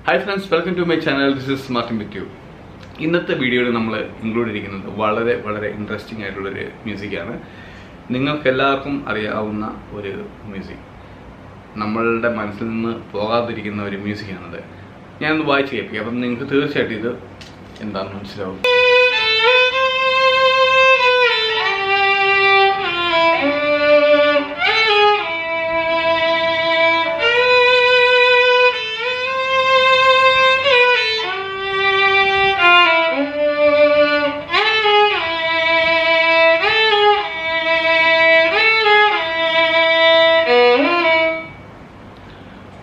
Hi friends, welcome to my channel. This is Martin with you. ഇന്നത്തെ വീഡിയോയിൽ നമ്മൾ include ചെയ്തിരിക്കുന്നത് വളരെ ഇൻട്രസ്റ്റിംഗ് ആയിട്ടുള്ളൊരു മ്യൂസിക്കാണ്. നിങ്ങൾക്ക് എല്ലാവർക്കും അറിയാവുന്ന ഒരു മ്യൂസിക്, നമ്മളുടെ മനസ്സിൽ നിന്ന് പോകാതിരിക്കുന്ന ഒരു മ്യൂസിക്കാണത്. ഞാനൊന്ന് വായിച്ച് കേൾപ്പിക്കാം, അപ്പം നിങ്ങൾക്ക് തീർച്ചയായിട്ടും ഇത് എന്താണെന്ന് മനസ്സിലാവും.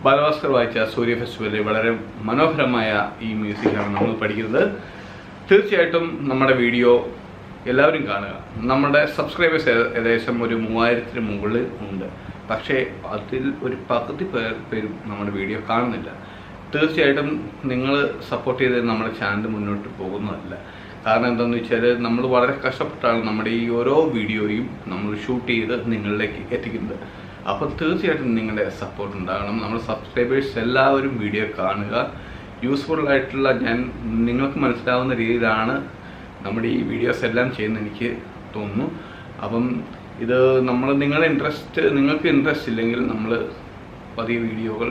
Balabhaskar വായിച്ച സൂര്യ ഫെസ്റ്റിവലിൽ വളരെ മനോഹരമായ ഈ മ്യൂസിക്കാണ് നമ്മൾ പഠിക്കുന്നത്. തീർച്ചയായിട്ടും നമ്മുടെ വീഡിയോ എല്ലാവരും കാണുക. നമ്മുടെ സബ്സ്ക്രൈബേഴ്സ് ഏകദേശം ഒരു 3000-ന് മുകളിൽ ഉണ്ട്. പക്ഷേ അതിൽ ഒരു പകുതി പേരും നമ്മുടെ വീഡിയോ കാണുന്നില്ല. തീർച്ചയായിട്ടും നിങ്ങൾ സപ്പോർട്ട് ചെയ്ത് നമ്മുടെ ചാനൽ മുന്നോട്ട് പോകുന്നതല്ല. കാരണം എന്താണെന്ന് വെച്ചാൽ നമ്മൾ വളരെ കഷ്ടപ്പെട്ടാണ് നമ്മുടെ ഈ ഓരോ വീഡിയോയും നമ്മൾ ഷൂട്ട് ചെയ്ത് നിങ്ങളിലേക്ക് എത്തിക്കുന്നത്. അപ്പോൾ തീർച്ചയായിട്ടും നിങ്ങളുടെ സപ്പോർട്ട് ഉണ്ടാകണം. നമ്മുടെ സബ്സ്ക്രൈബേഴ്സ് എല്ലാവരും വീഡിയോ കാണുക. യൂസ്ഫുള്ളായിട്ടുള്ള നിങ്ങൾക്ക് മനസ്സിലാവുന്ന രീതിയിലാണ് നമ്മുടെ ഈ വീഡിയോസ് എല്ലാം ചെയ്യുന്നത് എനിക്ക് തോന്നുന്നു. അപ്പം ഇത് നിങ്ങൾക്ക് ഇൻട്രസ്റ്റ് ഇല്ലെങ്കിൽ നമ്മൾ പതിയെ വീഡിയോകൾ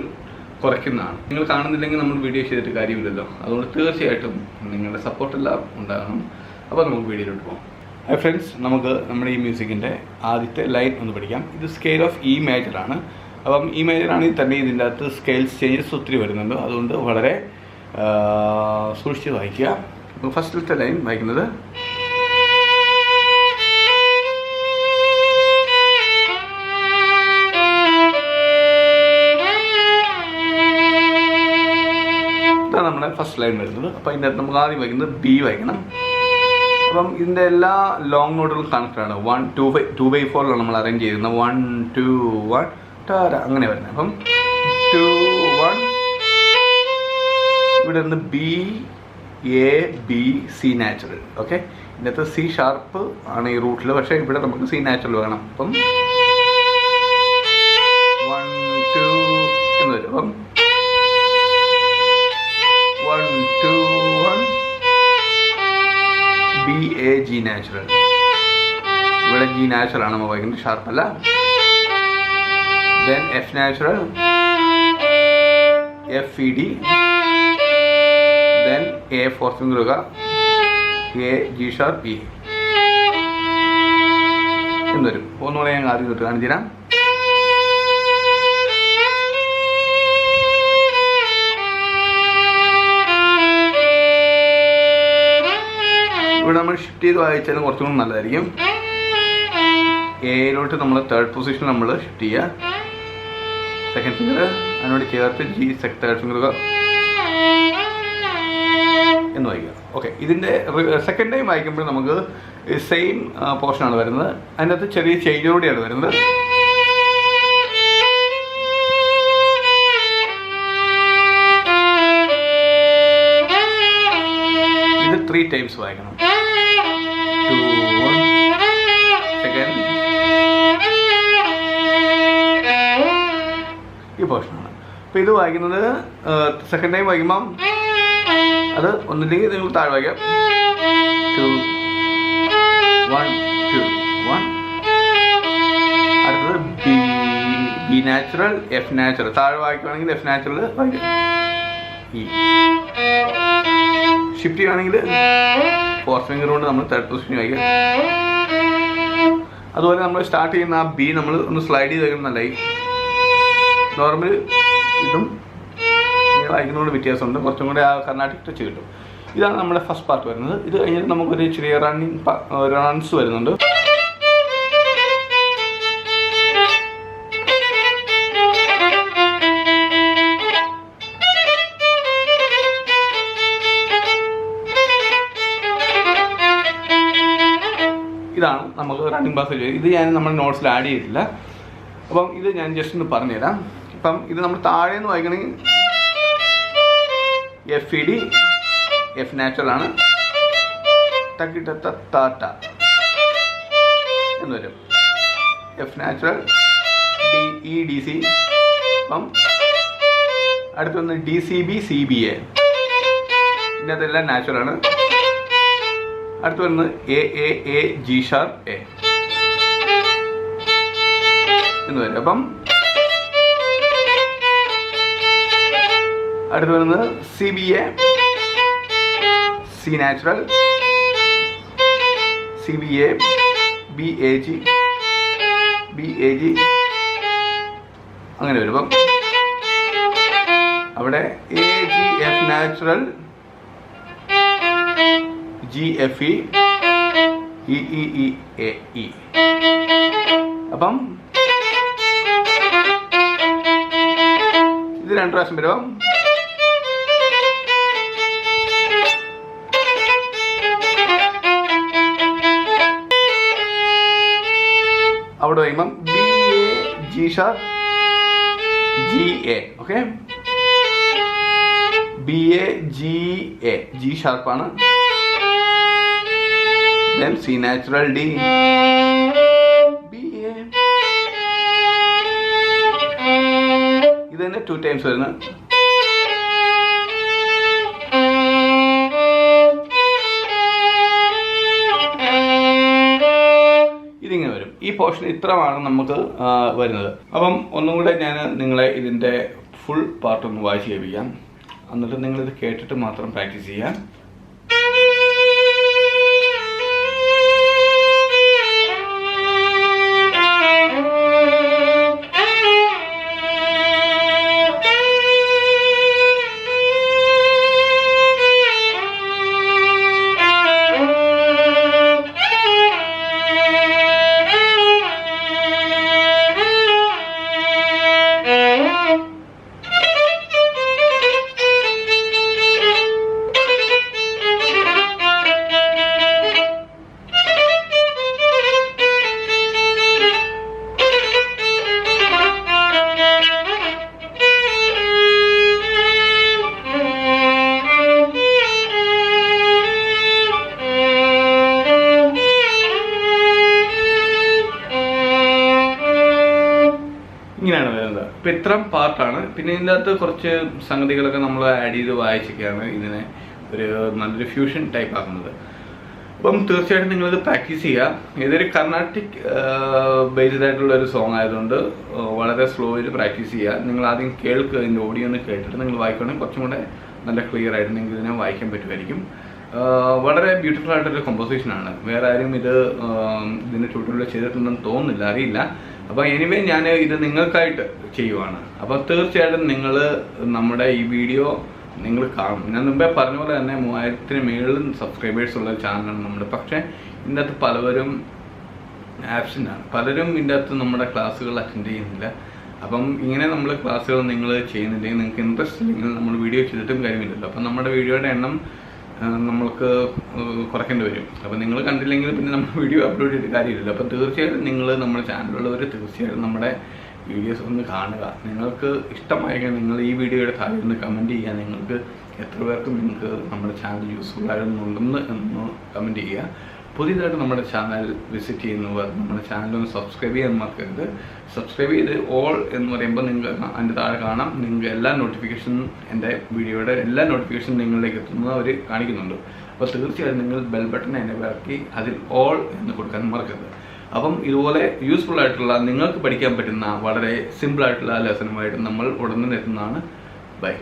കുറയ്ക്കുന്നതാണ്. നിങ്ങൾ കാണുന്നില്ലെങ്കിൽ നമ്മൾ വീഡിയോ ചെയ്തിട്ട് കാര്യമില്ലല്ലോ. അതുകൊണ്ട് തീർച്ചയായിട്ടും നിങ്ങളുടെ സപ്പോർട്ടെല്ലാം ഉണ്ടാകണം. അപ്പോൾ നമുക്ക് വീഡിയോയിലോട്ട് പോകാം. ഹൈ ഫ്രണ്ട്സ്, നമുക്ക് നമ്മുടെ ഈ മ്യൂസിക്കിൻ്റെ ആദ്യത്തെ ലൈൻ ഒന്ന് പഠിക്കാം. ഇത് സ്കെയിൽ ഓഫ് ഇ മേജറാണ്. അപ്പം ഇ മേജറാണെങ്കിൽ തന്നെ ഇതിൻ്റെ അകത്ത് സ്കെയിൽസ് ചേഞ്ചസ് ഒത്തിരി വരുന്നുണ്ട്. അതുകൊണ്ട് വളരെ സൂക്ഷിച്ച് വായിക്കുക. ഫസ്റ്റിലത്തെ ലൈൻ വായിക്കുന്നത് ഇതാണ് നമ്മുടെ ഫസ്റ്റ് ലൈൻ വരുന്നത്. അപ്പോൾ ഇതിൻ്റെ അകത്ത് നമുക്ക് ആദ്യം വായിക്കുന്നത് ബി വായിക്കണം. അപ്പം ഇതിൻ്റെ എല്ലാ ലോങ് നോട്ടുകളും കണക്റ്റാണ്. 1 2 by 4 നമ്മൾ അറേഞ്ച് ചെയ്തിരുന്നത്. 1 2 1 ടാര അങ്ങനെ വരുന്നത്. അപ്പം 2 1 ഇവിടെ നിന്ന് B A B C natural. Okay, ഇതിനകത്ത് സി ഷാർപ്പ് ആണ് ഈ റൂട്ടിൽ, പക്ഷേ ഇവിടെ നമുക്ക് സി നാച്ചുറൽ വേണം. അപ്പം 1 2 എന്ന് വരും. അപ്പം 1 2 1 ബി എ ജി നാച്ചുറൽ. ഇവിടെ ജി നാച്ചുറൽ ആണ് നമ്മൾ വായിക്കുന്നത്, ഷാർപ്പല്ല. Then F natural, F E D, then A fourth finger, A G sharp E എന്ന് വരും. ഒന്നുകൂടെ ഞാൻ ആദ്യം തൊട്ട് കാണിച്ചു തരാം. ഇവിടെ നമ്മൾ ഷിഫ്റ്റ് ചെയ്ത് വായിച്ചാലും കുറച്ചും കൂടി നല്ലതായിരിക്കും. എയിലോട്ട് നമ്മൾ തേർഡ് പൊസിഷൻ നമ്മൾ ഷിഫ്റ്റ് ചെയ്യുക. സെക്കൻഡ് ഫിംഗർ അതിനോട് ചേർത്ത് ജി തേർഡ് ഫിംഗർ എന്ന് വായിക്കുക. ഓക്കെ, ഇതിൻ്റെ സെക്കൻഡ് ടൈം വായിക്കുമ്പോൾ നമുക്ക് സെയിം പോർഷനാണ് വരുന്നത്. അതിൻ്റെ അകത്ത് ചെറിയ ചേഞ്ചോടെയാണ് വരുന്നത്. ഇത് 3 ടൈംസ് വായിക്കണം. 2 1 സെക്കൻഡ് ഈ പോർഷനാണ്. അപ്പോൾ ഇത് വായിക്കുന്നത് സെക്കൻഡ് ടൈം വായിക്കുമ്പം അത് ഒന്നില്ലെങ്കിൽ നിങ്ങൾ താഴെ വായിക്കാം. 2 1 2 1. അടുത്തത് ബി നാച്ചുറൽ എഫ് നാച്ചുറൽ. താഴെ വായിക്കുകയാണെങ്കിൽ എഫ് നാച്ചുറൽ വായിക്കാം. ഇ ഷിഫ്റ്റ് ചെയ്യുകയാണെങ്കിൽ ഫോർത്ത് ഫിംഗർ കൊണ്ട് നമ്മൾ തേർഡ് പൊസിഷൻ വായിക്കാം. അതുപോലെ നമ്മൾ സ്റ്റാർട്ട് ചെയ്യുന്ന ആ ബി നമ്മൾ ഒന്ന് സ്ലൈഡ് ചെയ്ത് വയ്ക്കണം. നല്ലായി. നോർമൽ ഇതും നിങ്ങൾ വായിക്കുന്നതുകൊണ്ട് വ്യത്യാസമുണ്ട്. കുറച്ചും കൂടെ ആ കർണാട്ടിക് ടച്ച് കിട്ടും. ഇതാണ് നമ്മുടെ ഫസ്റ്റ് പാർട്ട് വരുന്നത്. ഇത് കഴിഞ്ഞിട്ട് നമുക്കൊരു ചെറിയ റൺസ് വരുന്നുണ്ട്. ഇതാണ് നമുക്ക് റണ്ണിങ് പാസേജ്. ഇത് നമ്മൾ നോട്ട്സിൽ ആഡ് ചെയ്തിട്ടില്ല. അപ്പം ഇത് ഞാൻ ജസ്റ്റ് ഒന്ന് പറഞ്ഞുതരാം. ഇപ്പം ഇത് നമ്മൾ താഴെ നിന്ന് വായിക്കണമെങ്കിൽ F E D F natural ആണ്. തക്കിട്ട താട്ട എന്ന് വരും. F natural D E D C. അപ്പം അടുത്ത് വന്ന് DCB CBA, ഇതിനകത്തെല്ലാം നാച്ചുറലാണ്. അടുത്ത് വരുന്നത് A G sharp A എന്ന് വരും. അപ്പം അടുത്ത് വരുന്നത് CBA C natural, CBA BAG അങ്ങനെ വരും. അപ്പം അവിടെ AGF natural, GFE EEEAE. അപ്പം ഇത് 2 പ്രാവശ്യം വരും. അവിടെ വരുമ്പം BA G sharp GA. Okay, BA GA G sharp ആണ്. Then C natural D BA. ഇത് തന്നെ 2 times വരുന്നത്. ഇതിങ്ങനെ വരും. ഈ പോർഷൻ ഇത്രമാണ് നമുക്ക് വരുന്നത്. അപ്പം ഒന്നും കൂടെ ഞാൻ നിങ്ങളെ ഇതിൻ്റെ ഫുൾ പാർട്ട് ഒന്ന് വായിച്ച് കേൾപ്പിക്കാം. എന്നിട്ട് നിങ്ങളിത് കേട്ടിട്ട് മാത്രം പ്രാക്ടീസ് ചെയ്യാം. ഇങ്ങനെയാണ് വരുന്നത്. ഇപ്പം ഇത്രയും പാർട്ടാണ്. പിന്നെ ഇതിൻ്റെ അകത്ത് കുറച്ച് സംഗതികളൊക്കെ നമ്മൾ ആഡ് ചെയ്ത് വായിച്ചൊക്കെയാണ് ഇതിനെ ഒരു നല്ലൊരു ഫ്യൂഷൻ ടൈപ്പ് ആക്കുന്നത്. അപ്പം തീർച്ചയായിട്ടും നിങ്ങളിത് പ്രാക്ടീസ് ചെയ്യുക. ഇതൊരു കർണാട്ടിക് ബേസ്ഡ് ആയിട്ടുള്ള ഒരു സോങ് ആയതുകൊണ്ട് വളരെ സ്ലോയിൽ പ്രാക്ടീസ് ചെയ്യുക. നിങ്ങൾ ആദ്യം കേൾക്കുക, ഇതിൻ്റെ ഓഡിയോ ഒന്ന് കേട്ടിട്ട് നിങ്ങൾ വായിക്കുകയാണെങ്കിൽ കുറച്ചും കൂടെ നല്ല ക്ലിയർ ആയിട്ട് നിങ്ങൾക്ക് ഇതിനെ വായിക്കാൻ പറ്റുമായിരിക്കും. വളരെ ബ്യൂട്ടിഫുൾ ആയിട്ടൊരു കമ്പോസിഷനാണ്. വേറെ ആരും ഇതിന് ട്യൂട്ടോറിയൽ ചെയ്തിട്ടുണ്ടെന്ന് തോന്നുന്നില്ല, അറിയില്ല. അപ്പോൾ എനിവേ ഞാൻ ഇത് നിങ്ങൾക്കായിട്ട് ചെയ്യുവാണ്. അപ്പോൾ തീർച്ചയായിട്ടും നിങ്ങൾ നമ്മുടെ ഈ വീഡിയോ നിങ്ങൾ കാണും. ഞാൻ മുമ്പേ പറഞ്ഞ പോലെ തന്നെ 3000-ന് മുകളിൽ സബ്സ്ക്രൈബേഴ്സ് ഉള്ള ചാനലാണ് നമ്മുടെ. പക്ഷേ ഇതിൻ്റെ അകത്ത് പലവരും ആബ്സെൻ്റാണ്. പലരും ഇതിൻ്റെ അകത്ത് നമ്മുടെ ക്ലാസ്സുകൾ അറ്റൻഡ് ചെയ്യുന്നില്ല. അപ്പം ഇങ്ങനെ നമ്മൾ ക്ലാസ്സുകൾ നിങ്ങൾ ചെയ്യുന്നില്ലെങ്കിൽ, നിങ്ങൾക്ക് ഇൻട്രസ്റ്റ് ഇല്ലെങ്കിൽ നമ്മൾ വീഡിയോ ചെയ്തിട്ടും കാര്യമില്ലല്ലോ. അപ്പം നമ്മുടെ വീഡിയോയുടെ എണ്ണം നമ്മൾക്ക് കുറയ്ക്കേണ്ടി വരും. അപ്പോൾ നിങ്ങൾ കണ്ടില്ലെങ്കിൽ പിന്നെ നമ്മൾ വീഡിയോ അപ്ലോഡ് ചെയ്തിട്ട് കാര്യമില്ലല്ലോ. അപ്പോൾ തീർച്ചയായിട്ടും നിങ്ങൾ നമ്മുടെ ചാനലുള്ളവർ തീർച്ചയായിട്ടും നമ്മുടെ വീഡിയോസ് ഒന്ന് കാണുക. നിങ്ങൾക്ക് ഇഷ്ടമായെങ്കിൽ നിങ്ങൾ ഈ വീഡിയോയുടെ താഴെ ഒന്ന് കമൻറ്റ് ചെയ്യുക. നിങ്ങൾക്ക് എത്ര പേർക്ക് നിങ്ങൾക്ക് നമ്മുടെ ചാനൽ യൂസ്ഫുൾ ആയിരുന്നുണ്ടെന്ന് എന്ന് കമൻറ്റ് ചെയ്യുക. പുതിയതായിട്ട് നമ്മുടെ ചാനൽ വിസിറ്റ് ചെയ്യുന്നവർ നമ്മുടെ ചാനലൊന്ന് സബ്സ്ക്രൈബ് ചെയ്യാൻ മറക്കരുത്. സബ്സ്ക്രൈബ് ചെയ്ത് ഓൾ എന്ന് പറയുമ്പോൾ നിങ്ങൾക്ക് അതിൻ്റെ താഴെ കാണാം. നിങ്ങൾക്ക് എല്ലാ നോട്ടിഫിക്കേഷനും, എൻ്റെ വീഡിയോയുടെ എല്ലാ നോട്ടിഫിക്കേഷനും നിങ്ങളിലേക്ക് എത്തുന്നത് അവർ കാണിക്കുന്നുണ്ട്. അപ്പോൾ തീർച്ചയായും നിങ്ങൾ ബെൽ ബട്ടൺ എനേബിൾ ആക്കി അതിൽ ഓൾ എന്ന് കൊടുക്കാൻ മറക്കരുത്. അപ്പം ഇതുപോലെ യൂസ്ഫുൾ ആയിട്ടുള്ള, നിങ്ങൾക്ക് പഠിക്കാൻ പറ്റുന്ന വളരെ സിമ്പിളായിട്ടുള്ള ലെസനുമായിട്ട് നമ്മൾ ഉടനെ എത്തുന്നതാണ്. ബൈ.